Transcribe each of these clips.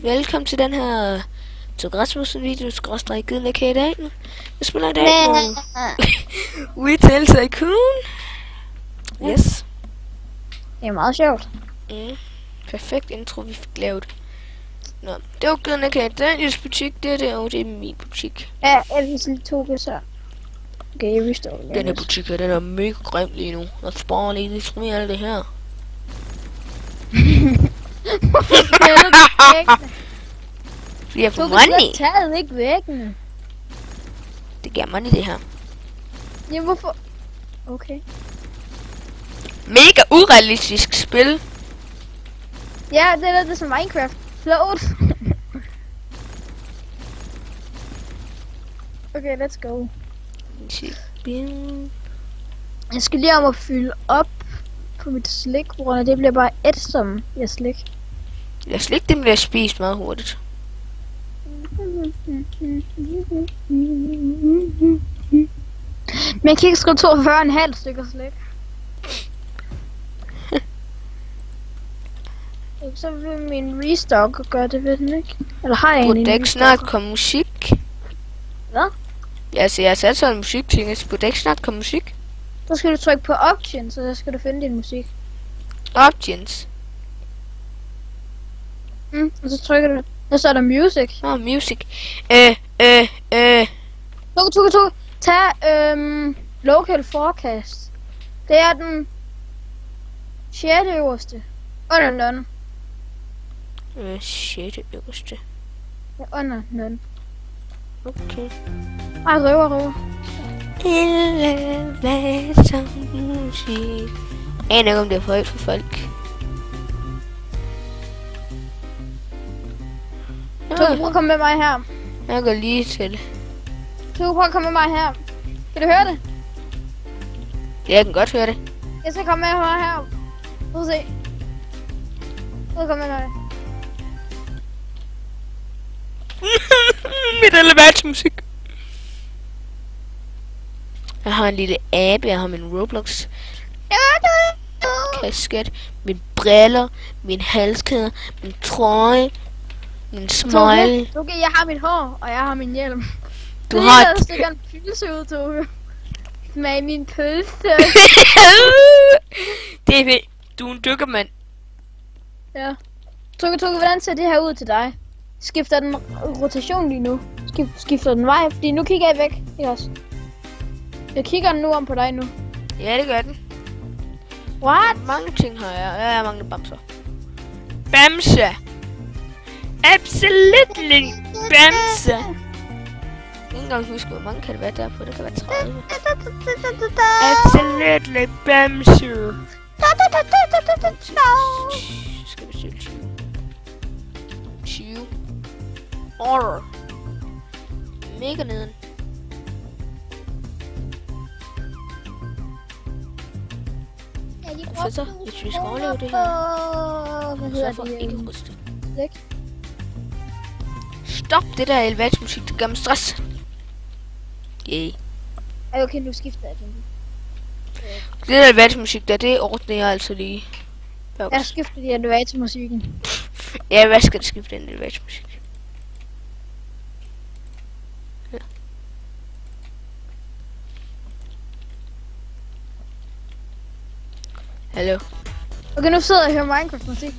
Velkommen til den her Tog Rasmussen video, skråstrej givet med i dag. Jeg spiller i dag på Retail Tycoon. Yes. Det er meget sjovt. Perfekt intro, vi fik lavet. Nå, det var givet med i Daniels butik, det er det, og det er min butik. Ja, jeg viser lige to så. Okay, jeg vidste det. Den her butik her, den er mega grim lige nu. Jeg sparer lige lidt mere af det her. Fordi jeg får money. Taget ikke væggene. Det giver money det her. Ja, hvorfor? Okay. Mega urealistisk spil. Ja, det er som Minecraft. Float. Okay, let's go. Jeg skal lige om at fylde op på mit slik, hvor det bliver bare et som jeg slik. Jeg slik, det bliver spist meget hurtigt. Men jeg kan ikke skrive 42,5 stykker slik. Så vil min restock gøre det, ved den ikke? Eller har jeg en? Burde ikke snart komme musik? Hvad? Ja, så jeg har sat sådan en musikting, så burde ikke snart komme musik? Så skal du trykke på options, og så skal du finde din musik. Options? Og så trykker du. Og så er der music. Music. Tog. Tag local forecast. Det er den 6. øverste. Under none. 6. øverste. Ja, under none. Okay. Ej, røver. Elevator musik. Jeg aner ikke, om det er for højt for folk. Prøv at komme med mig her. Jeg går lige til. Prøv at komme med mig her. Kan du høre det? Ja, jeg kan godt høre det. Jeg skal komme med mig her. Prøv at se. Prøv at komme med mig. Mit elevatormusik. Jeg har en lille abe, jeg har min Roblox kasket, mine briller, min halskæde, min trøje, min smile. Okay, jeg har mit hår, og jeg har min hjelm. Du har et stykke en pølse ud, Toge. Smag min pølse. Det er fedt. Du er en dykkermand. Ja. Toge, hvordan ser det her ud til dig? Skifter den rotation lige nu? Skifter den vej? Fordi nu kigger jeg væk. Ikke også? Jeg kigger nu om på dig nu. Ja, det gør den. What? Mange ting har jeg. Jeg mangler bamser. Bamse! Absolutely bamse! Jeg kan ikke engang huske, hvor mange kan det være derpå. Det kan være 30. Absolutely bamse! Skal vi se 20. Order. Mega neden. Så hvis vi skal overleve det her, så får ikke ryste. Stop det der elevatormusik, det gør mig stress. Yay. Okay, nu skifter jeg den. Det der elevatormusik der, det ordner jeg altså lige. Jeg skifter lige elevatormusikken. Ja, hvad skal det skifte den elevatormusik? Ja. Hallo. Okay, nu sidder jeg og hører Minecraft musik.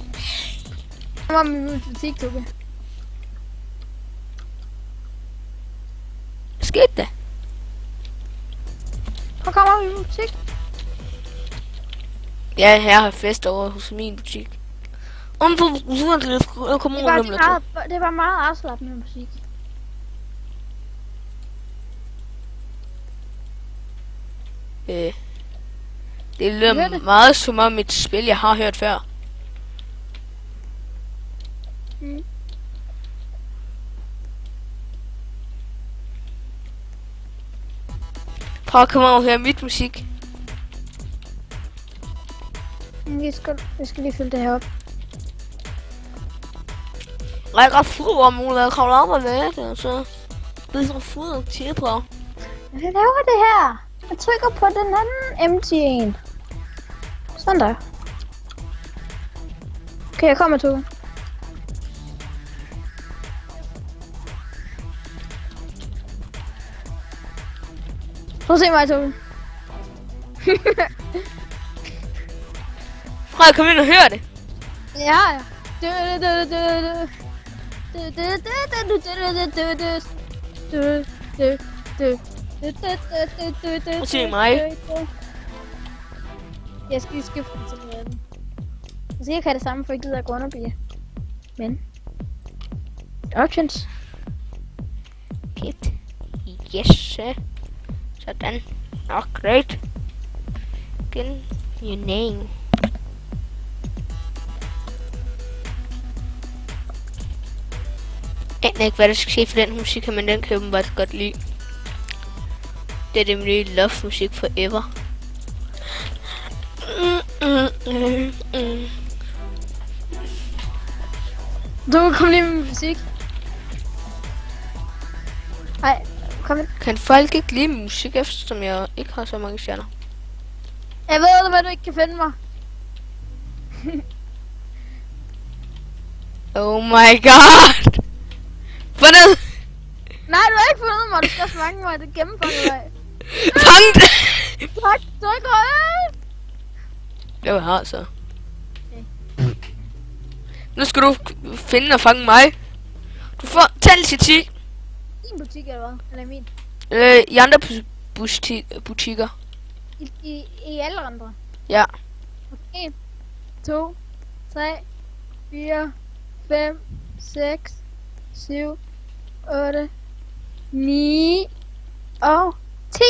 Kom om min musik, Toge. Hvad skete der? Hvor kommer min musik? Ja, her har fest over hos min butik. Det var meget afslappende musik. Det lyder meget som om et spil, jeg har hørt før. Prøv at komme over og høre mit musik. Jeg skal lige fylde det her op. Rækker fod om mulighed kravler op og væk, og så bliver fod til på. Hvad laver det her? Jeg trykker på den anden empty en. Sådan der. Okay, jeg kommer, Toge. Prøv at se mig, Toge. Frederik, kom ind og hør det. Ja, ja. Prøv at se mig. Jeg skal lige skifte den til noget andet. Jeg siger, jeg kan det samme, for jeg gider at gå under. Men. Options. Pit. Yes. Sådan. Oh, great. Get your name. Jeg aner ikke, hvad der skal ske for den musik, men den kan jeg bare godt lide. Det er det nye Love musik forever. Du kom lige med musik. Hej, kom ind. Kan folk ikke lide musik, eftersom jeg ikke har så mange stjerner? Jeg ved, hvad du ikke kan finde mig. Oh my god! Hvordan? Nej, du har ikke fundet mig. Du skal også fange mig. Det gennemfanger dig. Fang det! Tak, tryk højt. Det var her så. Nu skal du finde og fange mig. Du får tal til 10. Din butik eller hvad? Eller min? I andre butikker. I alle andre? Ja. 1, 2, 3, 4, 5, 6, 7, 8, 9 og 10.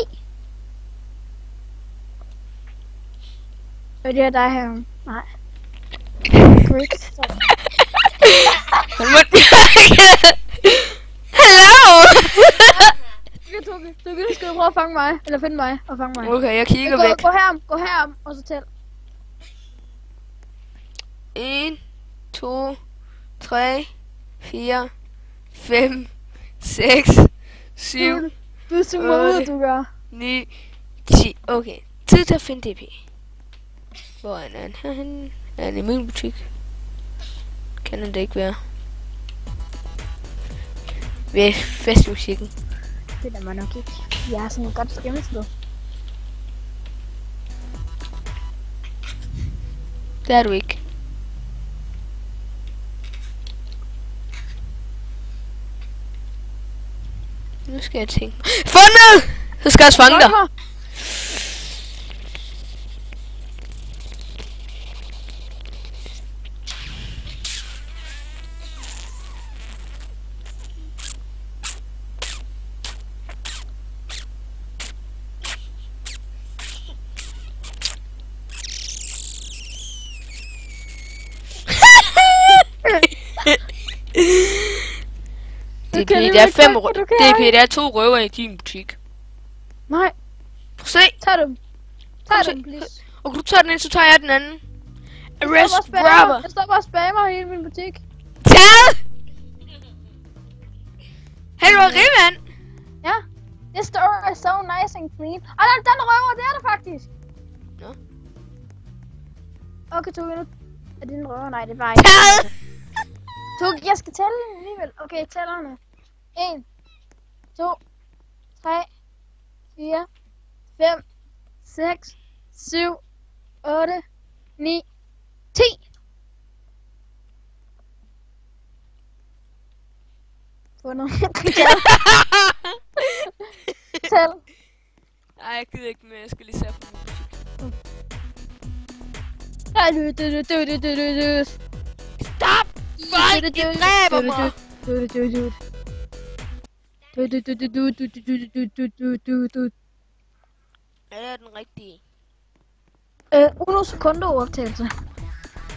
Og det er dig her. Nej. Great. Hallo! Du skal prøve at fange mig. Eller finde mig og fange mig. Okay, jeg kigger væk. Gå herom og så tæl. 1, 2, 3, 4, 5, 6, 7, Du så måde, du gør. 9, 10. Okay, tid til at finde DP. Hvor er han? Er han i min butik? Kan han det ikke være? Ved festmusikken. Det er man nok ikke. Jeg har sådan et godt skæmmested. Det er du ikke. Nu skal jeg tænke. Fundet! Så skal jeg også fange dig. DP, der er 5 DP, der er 2 røver i din butik. Nej. Prøv at se. Tag dem. Tag dem, please. Og du tager den ind, så tager jeg den anden. Arrest Brother. Jeg står bare og spammer hele min butik. Tag! Hey, du er rigmand. Ja. This store is so nice and clean. Og den røver, det er der faktisk. Nå. Okay, Toge, nu er det en røver. Nej, det er bare ikke. Tag! Toge, jeg skal tælle alligevel. Okay, tællerne. 1, 2, 3, 4, 5, 6, 7, 8, 9, 10. Fundet. Tæl. Nej, jeg gider ikke mere. Jeg skal lige se på min butik. Stop! Folk, I dræber mig! Er det den rigtige? Uno sekunder optagelse.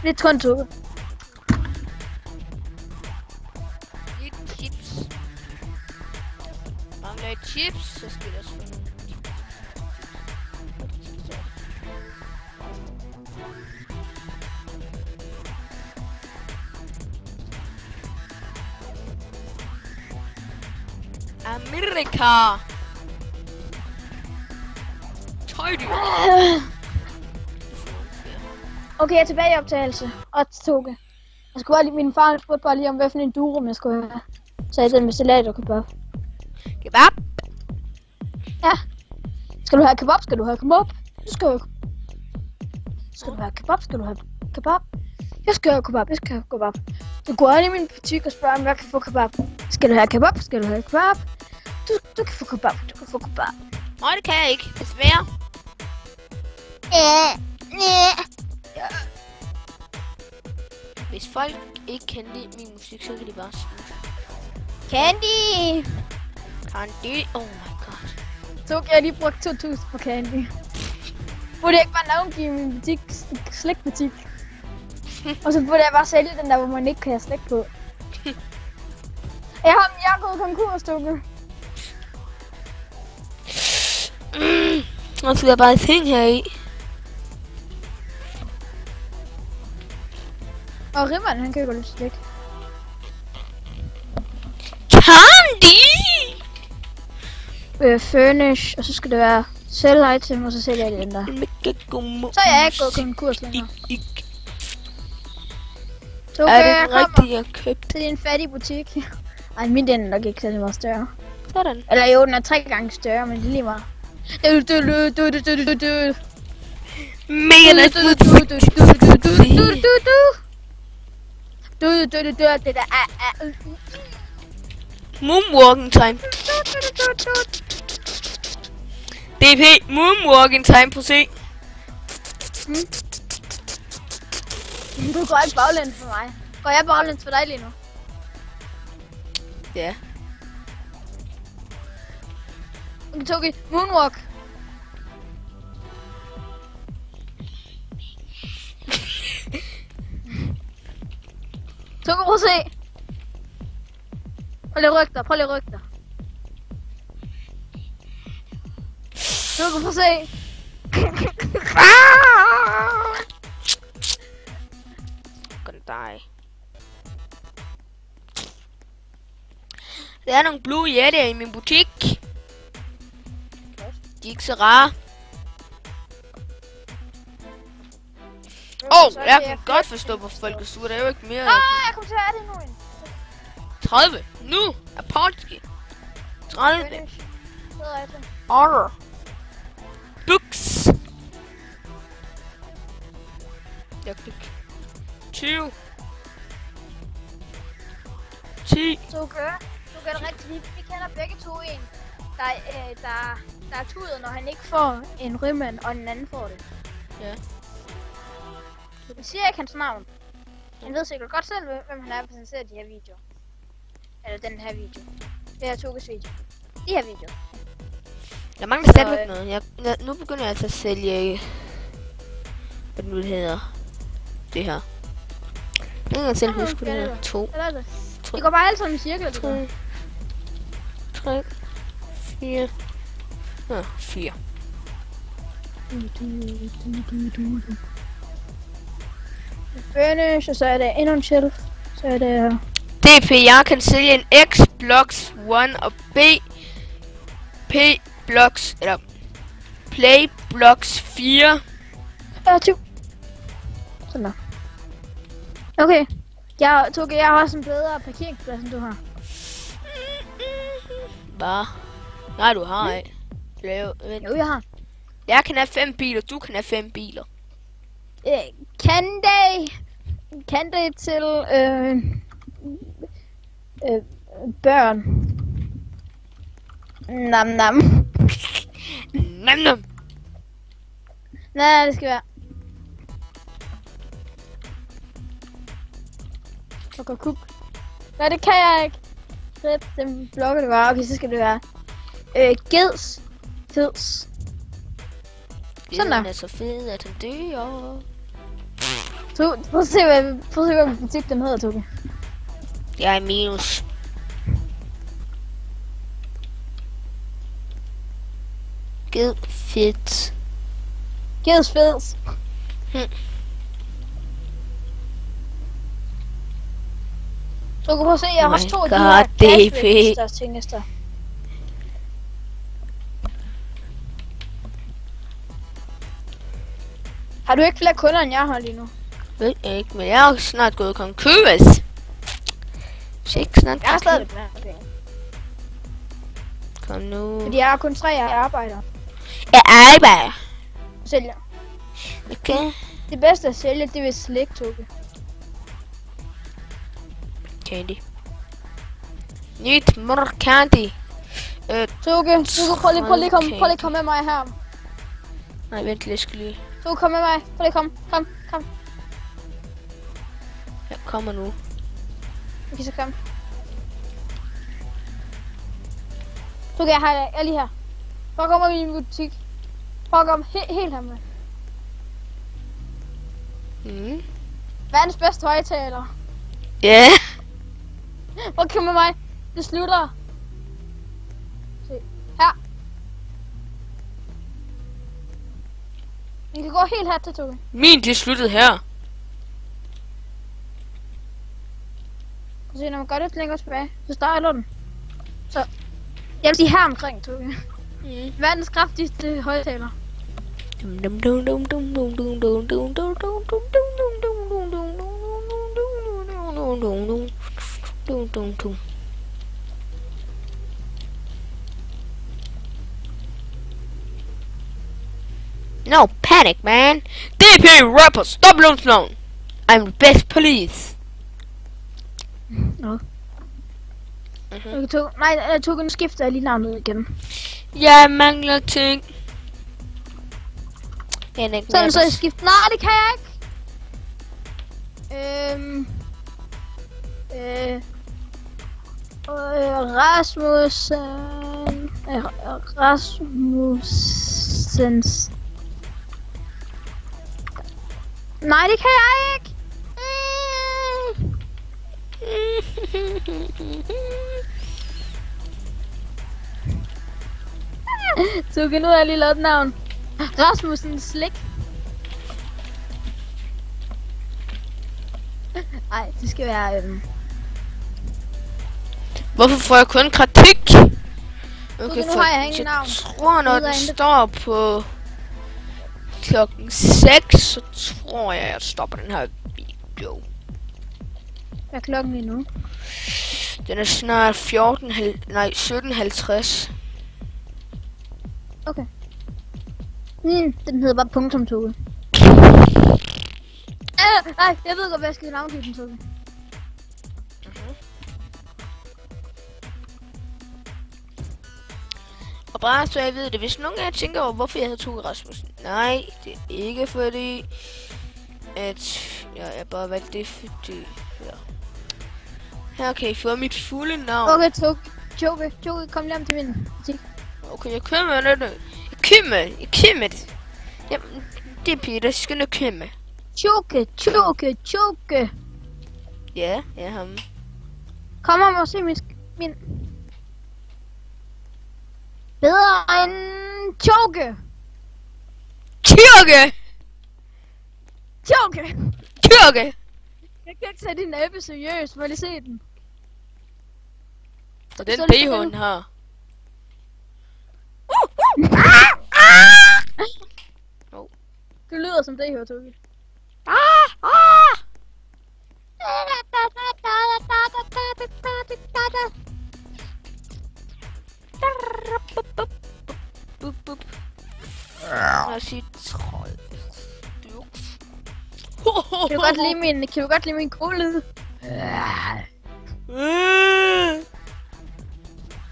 Lidt konto. Lidt chips. Mangler et chips, så skal jeg også få nogle chips. Amerika! Tøjdyr! Okay, jeg er tilbage i optagelse. Og Toge. Jeg skulle bare lige, min far spurgte bare lige om, hvad for en durum jeg skulle have. Så jeg den med salat og kebab. Kebab? Ja. Skal du have kebab? Skal du have kebab? Skal du have kebab? Skal du have kebab? Jeg skal have kebab. Jeg skal have kebab. Du går ind i min butik og spørger, om jeg kan få kebab. Skal du have kebab? Skal du have kebab? Du kan få kebab. Du kan få kebab. Nej, det kan jeg ikke. Desværre. Ja. Hvis folk ikke kan lide min musik, så kan de bare slutte. Candy! Candy? Oh my god. Så kan jeg lige brugt 2.000 på Candy. Burde jeg ikke bare navngive min butik, slikbutik? Og så burde jeg bare sælge den der, hvor man ikke kan have slik på. Jeg er gået konkurs, Tukke. Og så er der bare ting her i. Og Rimman, han køber lidt slik. Candy! Furnish, og så skal det være sell item, og så sælger jeg den der. Så er jeg ikke gået konkurs længere. Så er det den rigtige, jeg købte? Det er en fattig butik. Ej, min den er nok ikke så meget større. Sådan. Eller jo, den er 3 gange større, men det er lige meget. Mega nice. Moonwalking time. DP, moonwalking time på C. Du går ikke baglæns for mig. Går jeg baglæns for dig lige nu? Ja. Okay, Toki, moonwalk. Toki, prøv at se. Prøv lige at rykke dig, prøv lige at rykke dig. Toki, prøv at se. Gonna die. Der er nogle Blue Yeti'er i min butik. De er ikke så rare. Jeg kan godt forstå, hvor folk er sure. Der er jo ikke mere. Jeg kommer til at have det nu. 30. Nu er Polski. 30. Order. Books. Jeg klik. 20. 10. Du gør det rigtigt. Vi kender begge to en, der er tudet, når han ikke får en rødmand, og den anden får det. Ja. Jeg siger ikke hans navn. Han ved sikkert godt selv, hvem han er, hvis han ser de her videoer. Eller den her video. Det her Tokes video. De her videoer. Der mangler stadigvæk noget. Nu begynder jeg altså at sælge... Hvad det nu hedder. Det her. Jeg kan selv huske, det her. 2. Det går bare alle sammen i cirkler, det går. 3. 4. 4. Furnish, og så er det endnu en shelf. Så er det... DP, jeg kan sælge en X-Blocks 1 og P-Blocks, eller Play-Blocks 4. Ja, 20. Sådan der. Okay. Jeg har også en bedre parkeringsplads, end du har. Hvad? Nej, du har ikke. Jo, jeg har. Jeg kan have 5 biler, du kan have 5 biler. Kan det til børn? Nam. Nam. Nej, det skal være. Kuk. Nej, det kan jeg ikke. Fedt, den blokker det bare. Okay, så skal det være Geds. Sådan der. Den er så fed, at den dør. Prøv at se, hvad butik den hedder, Tobi. Jeg er minus. Ged fedt. Geds feds. Så du kan prøve at se, jeg har også 2 af de her flashlights, Har du ikke flere kunder, end jeg har lige nu? Ved jeg ikke, men jeg er snart gået konkurs. Jeg har stadig med. Kom nu. Fordi jeg har kun 3 arbejder. Jeg arbejder. Sælger. Okay. Det bedste at sælge, det er slik, Toge. Candy. Nyt more candy. Toge, prøv lige at komme med mig her. Nej, vent lidt, jeg skal lige. Toge, kom med mig. Prøv lige kom. Jeg kommer nu. Okay, så kom. Toge, jeg er lige her. Prøv at komme i min butik. Prøv at komme helt her med. Verdens bedste højtaler. Ja. Yeah. Prøv at komme med mig. Det slutter. Se. Her. Vi kan gå helt her til, Toge. Det sluttede her. Se, når man gør det længere tilbage, så starter den. Så. Jeg vil sige her omkring, Toge. Verdens kraftigste højtaler. No panic, man. DP rapper, stop Lumslow. I'm the best police. Nå. Okay, Toge, nu skifter jeg lige navnet igen. Jeg mangler ting. Sådan, så jeg skifter. Nej, det kan jeg ikke. Rasmussens. Nej, det kan jeg ikke. Så kan nu have lige lavet et navn. Rasmussen Slik. Ej, det skal være Hvorfor får jeg kun kritik? Okay, nu har jeg ingen navn. Jeg tror, når den står på klokken 6, så tror jeg stopper den her video. Hvad er klokken lige nu? Den er snart 17:50. Okay. Den hedder bare punktum, Toge. Nej, jeg ved godt, hvad jeg skal navngive den, Toge. Og bare så jeg ved det, hvis nogen af jer tænker over, hvorfor jeg hedder Toge Rasmussen. Nej, det er ikke fordi, at jeg bare valgte det, fordi... Ja. Her kan I få mit fulde navn. Okay, Toge, kom lige om til min butik. Okay, jeg køber det. Jeg køber det. Jamen, det er Peter, jeg skal nok købe. Toge. Ja, ham. Kom om og se min... Bedre end Toge. Toge! Jeg kan ikke tage din abe seriøst, må lige se den. Og den BH den har. Du lyder som det her, Toge. Jeg siger trold. Kan du godt lide min kogelyd?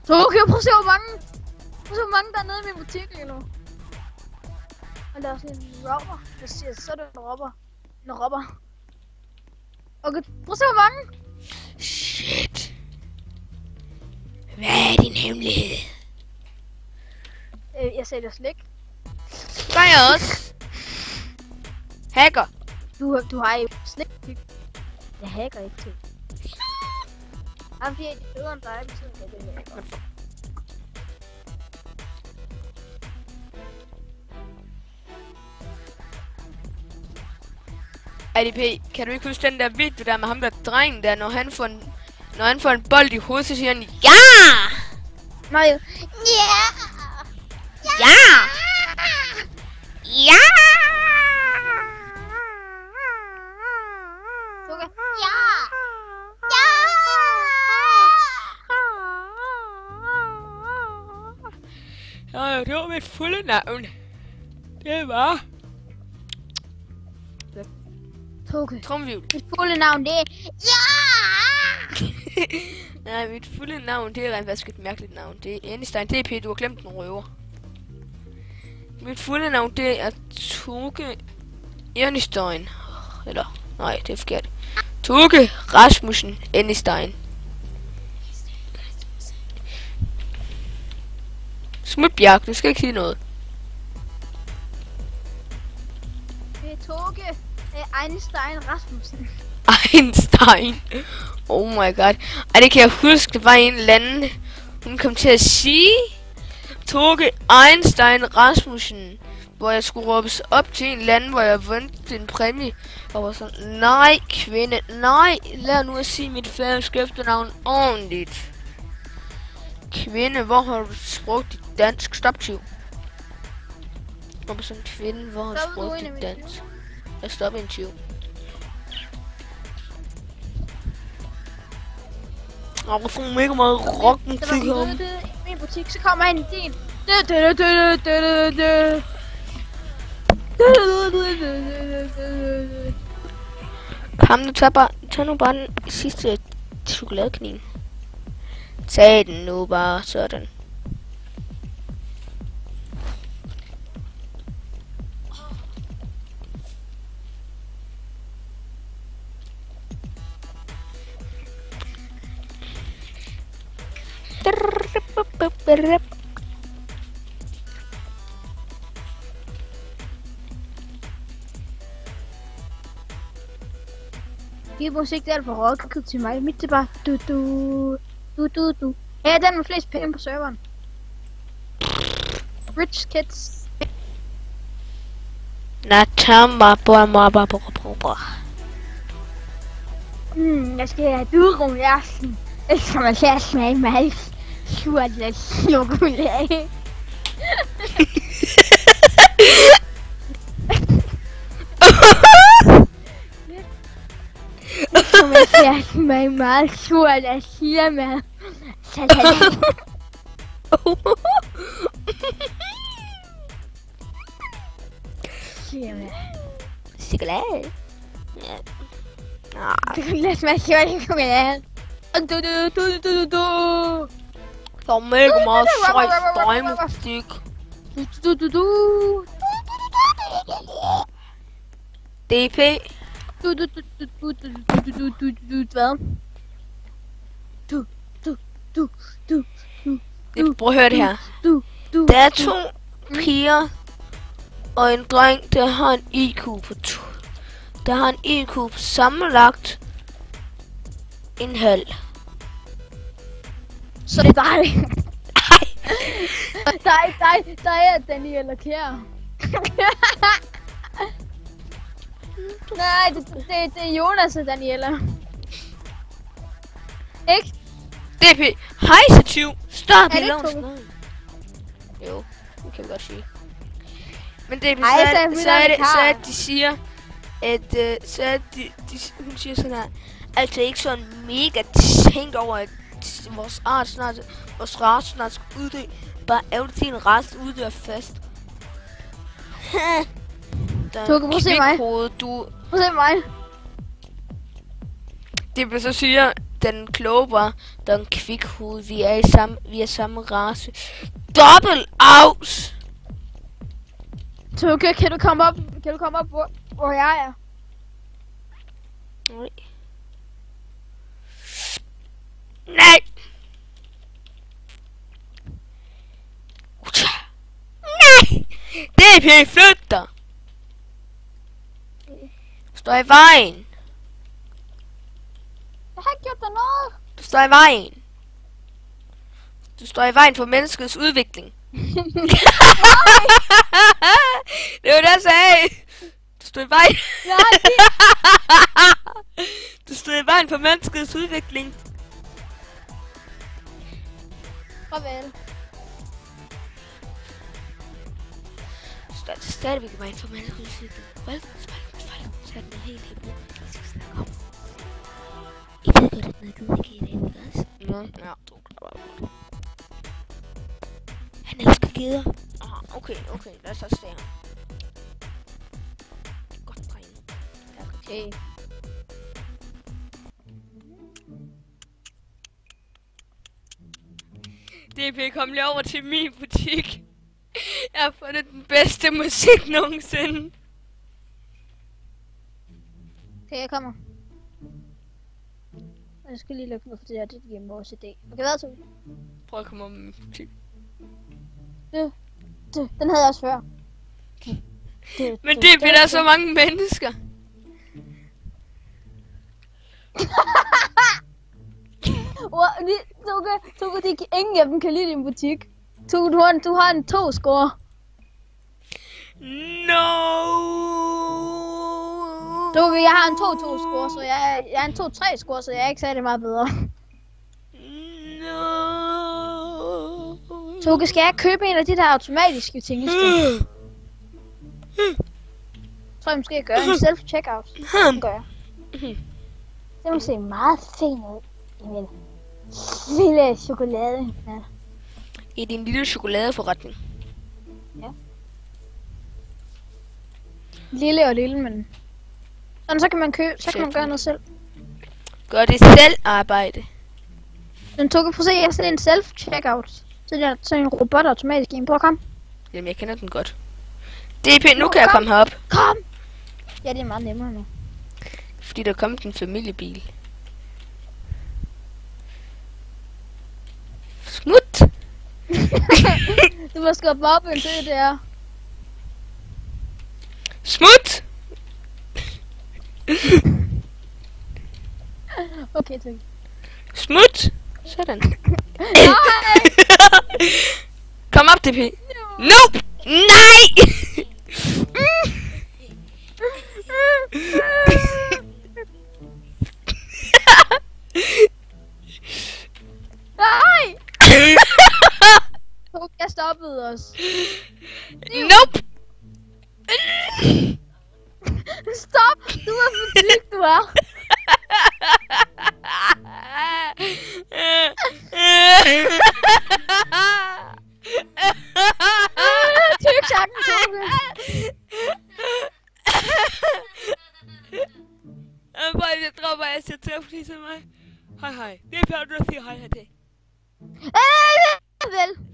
Toge, prøv at se hvor mange der er nede i min butik lige nu. Og der er sådan en robber. Jeg siger, så er det en robber. Okay, prøv at se hvor mange. Shit. Hvad er din hemmelighed? Jeg sælger slik. Gør jeg også. Hacker. Du har jo slik. Jeg hacker ikke til. Fordi jeg er bedre end dig, betyder det her. IDP, kan du ikke huske den der video der med ham der drengen der, når han får en bold i hovedet, så siger han ja! Mario. Ja! Toge. det var mit fulde navn. Det var... Toge. Trumvivl. Mit fulde navn, det er... Ja! Nej, mit fulde navn, det er rent faktisk et mærkeligt navn. Det er Einstein DP, du har glemt den røver. Mit fulde navn, det er Toge Einstein. Eller, nej, det er forkert. Toge Rasmussen Einstein. Smut Bjerg, du skal ikke sige noget. Det er Toge Einstein Rasmussen. Einstein. Oh my god. Ej, det kan jeg huske, det var en eller anden, hun kom til at sige Toge Einstein Rasmussen, hvor jeg skulle råbes op til en eller anden, hvor jeg vandt en præmie. Og var sådan, nej kvinde, nej, lad nu at sige mit færøske efternavn ordentligt. Kvinde, hvor har du sprugt dit dansk? Stop, tyv. Og på sådan en kvinde, hvor har du sprugt dit dansk? Jeg stopper en tyv. Og du får mega meget rockmusik om. I min butik, så kommer han i din. Kom nu, tag nu bare den sidste chokoladekniv. Tag den nu bare, sådan. Giv musik, det er for rocket til mig. Mit det er bare du. Ja, den med flest penge på serveren. Rich kids. Jeg skal have durum i aften. Ellers kommer jeg til at smage mig surt lidt chokolade. Kommer jeg til at smage meget surt af siger med. Chokolade. Ja. Du kan lade smage surt chokolade. Der er mega meget sejt stregmusik. DP. Hvad? Prøv at høre det her. Der er to piger og en dreng, der har en IQ på der har en IQ på sammenlagt en halv. Så det er dig. dig er Daniel og Kjær. Nej, det er Jonas og Daniela. Ikke? DP, hej så 20. Stop det i lovens ikke navn. Jo, det kan vi godt sige. Men DP, så er det, de siger, at hun siger sådan her, altså ikke sådan mega tænkt over, at vores race snart skal uddø. Bare ærgerligt til en race uddør fast. Du kan prøve at se mig. Prøv at se mig. Det vil så sige, den kloge var, der er en kvikhoved. Vi er samme race. Dobbelt aus! Toge, kan du komme op hvor jeg er? Nej. Nej! Nej! DP, flyt dig! Står i vejen! Jeg har ikke gjort dig noget! Du står i vejen! Du står i vejen for menneskets udvikling. Det var det, jeg sagde! Du står i vejen! Du står i vejen for menneskets udvikling. Farvel. Du står stadigvæk i vejen for menneskets udvikling. Så er den helt på. Hvad skal vi snakke om? I ved godt, at noget du ikke er i dag, ikke også? Ja, han elsker geder. Okay, lad os også se her. Godt, dreng. Okay. DP, kom lige over til min butik. Jeg har fundet den bedste musik nogensinde. Okay, jeg kommer. Jeg skal lige lukke mig for det her, det giver mig vores idé. Okay, hvad så? Prøv at komme over med min butik. Den havde jeg også før. Men DP, der er så mange mennesker. Toge, ingen af dem kan lide din butik. Toge, du har en score. No. Toge, jeg har en 2 score, så jeg er en 2-3 score, så jeg er ikke særlig meget bedre. No. Toge, skal jeg købe en af de der automatiske ting? Tror jeg måske, jeg gør en self-checkout. Det gør jeg. Det må se meget fint ud. Emil. Lille chokolade. Ja. I din lille chokoladeforretning. Ja. Lille og lille, men... Sådan, så kan man købe, så kan man gøre noget selv. Gør det selv arbejde. Men Toge, prøv at se, jeg har sådan en self-checkout. Så det er sådan en robot automatisk en. Prøv at komme. Jamen, jeg kender den godt. DP, nu kan jeg komme herop. Kom! Ja, det er meget nemmere nu. Fordi der er kommet en familiebil. Smut! Du må skubbe op indtil det er. Smut! Okay, tak. Smut! Sådan. Nej! Kom op, DP. Nope! Nej! Nej! Jeg stoppede os. Nope! Stop! Du er for tyk, du er. Tyk takken, Toge. Jeg tror bare, jeg ser til at flise mig. Hej. Det er før, du siger hej her til. Vel.